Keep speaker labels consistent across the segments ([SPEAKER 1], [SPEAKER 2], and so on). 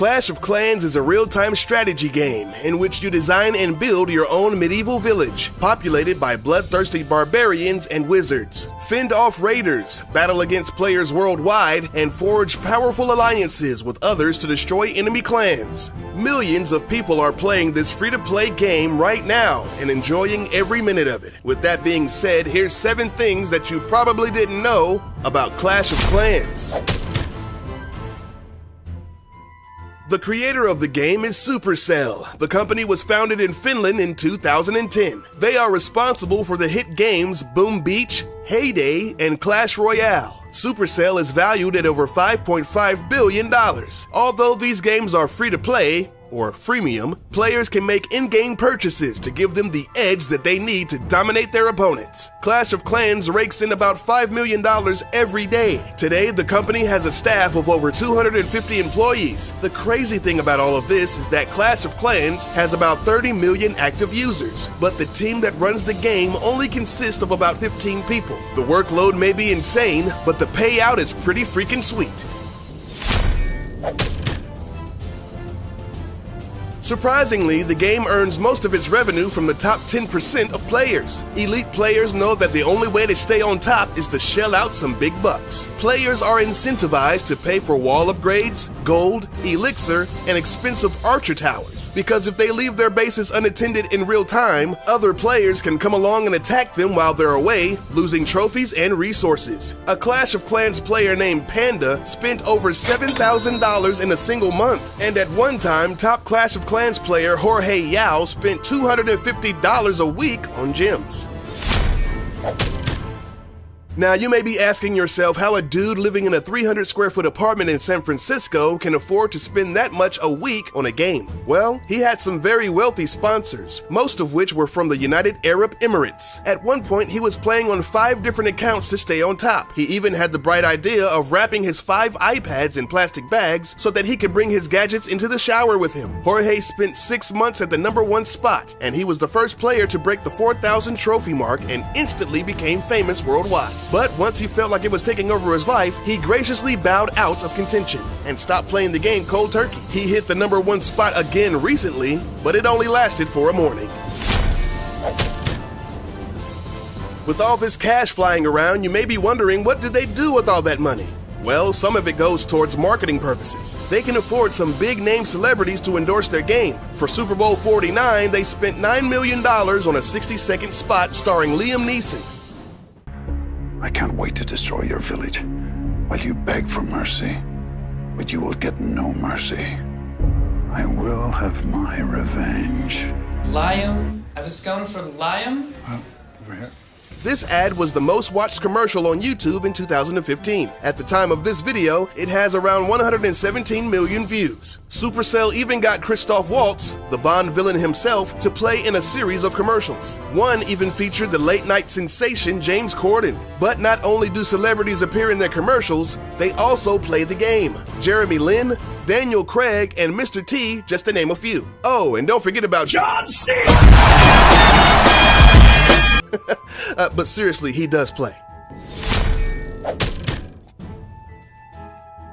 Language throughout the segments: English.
[SPEAKER 1] Clash of Clans is a real-time strategy game in which you design and build your own medieval village, populated by bloodthirsty barbarians and wizards. Fend off raiders, battle against players worldwide, and forge powerful alliances with others to destroy enemy clans. Millions of people are playing this free-to-play game right now and enjoying every minute of it. With that being said, here's 7 things that you probably didn't know about Clash of Clans. The creator of the game is Supercell. The company was founded in Finland in 2010. They are responsible for the hit games Boom Beach, Heyday, and Clash Royale. Supercell is valued at over $5.5 billion. Although these games are free to play, or freemium, players can make in-game purchases to give them the edge that they need to dominate their opponents. Clash of Clans rakes in about $5 million every day. Today, the company has a staff of over 250 employees. The crazy thing about all of this is that Clash of Clans has about 30 million active users, but the team that runs the game only consists of about 15 people. The workload may be insane, but the payout is pretty freaking sweet. Surprisingly, the game earns most of its revenue from the top 10% of players. Elite players know that the only way to stay on top is to shell out some big bucks. Players are incentivized to pay for wall upgrades, gold, elixir, and expensive archer towers, because if they leave their bases unattended in real time, other players can come along and attack them while they're away, losing trophies and resources. A Clash of Clans player named Panda spent over $7,000 in a single month, and at one time, top Clash of Clans player Jorge Yao spent $250 a week on gems. Now, you may be asking yourself how a dude living in a 300 square foot apartment in San Francisco can afford to spend that much a week on a game. Well, he had some very wealthy sponsors, most of which were from the United Arab Emirates. At one point, he was playing on 5 different accounts to stay on top. He even had the bright idea of wrapping his 5 iPads in plastic bags so that he could bring his gadgets into the shower with him. Jorge spent 6 months at the #1 spot, and he was the first player to break the 4,000 trophy mark and instantly became famous worldwide. But once he felt like it was taking over his life, he graciously bowed out of contention and stopped playing the game cold turkey. He hit the #1 spot again recently, but it only lasted for a morning. With all this cash flying around, you may be wondering, what do they do with all that money? Well, some of it goes towards marketing purposes. They can afford some big-name celebrities to endorse their game. For Super Bowl 49, they spent $9 million on a 60-second spot starring Liam Neeson.
[SPEAKER 2] I can't wait to destroy your village while you beg for mercy, but you will get no mercy. I will have my revenge.
[SPEAKER 3] Liam? I was going for Liam?
[SPEAKER 2] Over here.
[SPEAKER 1] This ad was the most watched commercial on YouTube in 2015. At the time of this video, it has around 117 million views. Supercell even got Christoph Waltz, the Bond villain himself, to play in a series of commercials. One even featured the late-night sensation James Corden. But not only do celebrities appear in their commercials, they also play the game. Jeremy Lin, Daniel Craig, and Mr. T, just to name a few. Oh, and don't forget about John Cena! But seriously, he does play.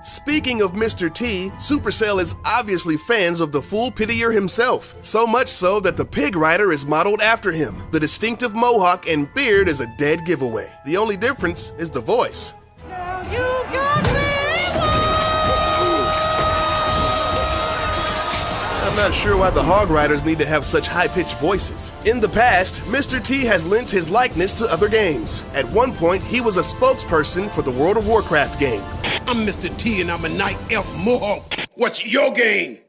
[SPEAKER 1] Speaking of Mr. T, Supercell is obviously fans of the Fool Pitier himself, so much so that the Pig Rider is modeled after him. The distinctive mohawk and beard is a dead giveaway. The only difference is the voice.
[SPEAKER 4] Now you got me.
[SPEAKER 1] I'm not sure why the Hog Riders need to have such high-pitched voices. In the past, Mr. T has lent his likeness to other games. At one point, he was a spokesperson for the World of Warcraft game.
[SPEAKER 5] I'm Mr. T and I'm a Night Elf Mohawk. What's your game?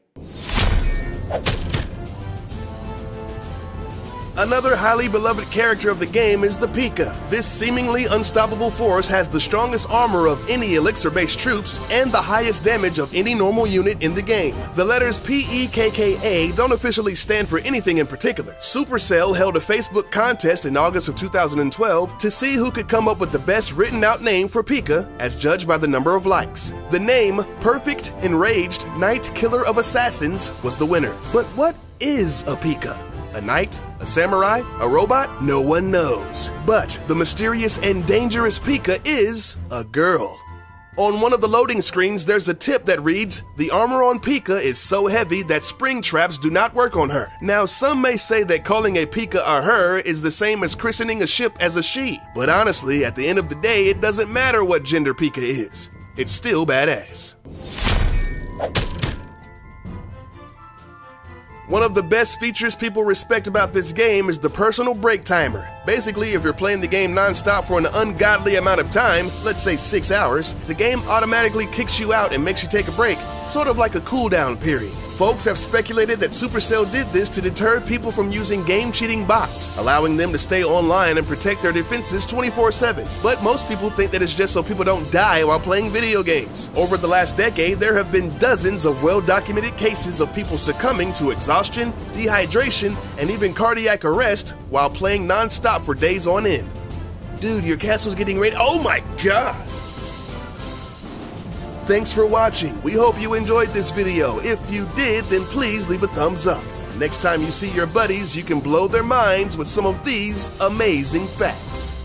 [SPEAKER 1] Another highly beloved character of the game is the Pika. This seemingly unstoppable force has the strongest armor of any elixir-based troops and the highest damage of any normal unit in the game. The letters P-E-K-K-A don't officially stand for anything in particular. Supercell held a Facebook contest in August of 2012 to see who could come up with the best written-out name for Pika, as judged by the number of likes. The name, Perfect Enraged Knight Killer of Assassins, was the winner. But what is a Pika? A knight? A samurai? A robot? No one knows. But the mysterious and dangerous Pika is a girl. On one of the loading screens, there's a tip that reads, "The armor on Pika is so heavy that spring traps do not work on her." Now, some may say that calling a Pika a her is the same as christening a ship as a she, but honestly, at the end of the day, it doesn't matter what gender Pika is. It's still badass. One of the best features people respect about this game is the personal break timer. Basically, if you're playing the game non-stop for an ungodly amount of time, let's say 6 hours, the game automatically kicks you out and makes you take a break, sort of like a cooldown period. Folks have speculated that Supercell did this to deter people from using game-cheating bots, allowing them to stay online and protect their defenses 24/7. But most people think that it's just so people don't die while playing video games. Over the last decade, there have been dozens of well-documented cases of people succumbing to exhaustion, dehydration, and even cardiac arrest while playing non-stop for days on end. Dude, your castle's getting ready. Oh my god! Thanks for watching. We hope you enjoyed this video. If you did, then please leave a thumbs up. Next time you see your buddies, you can blow their minds with some of these amazing facts.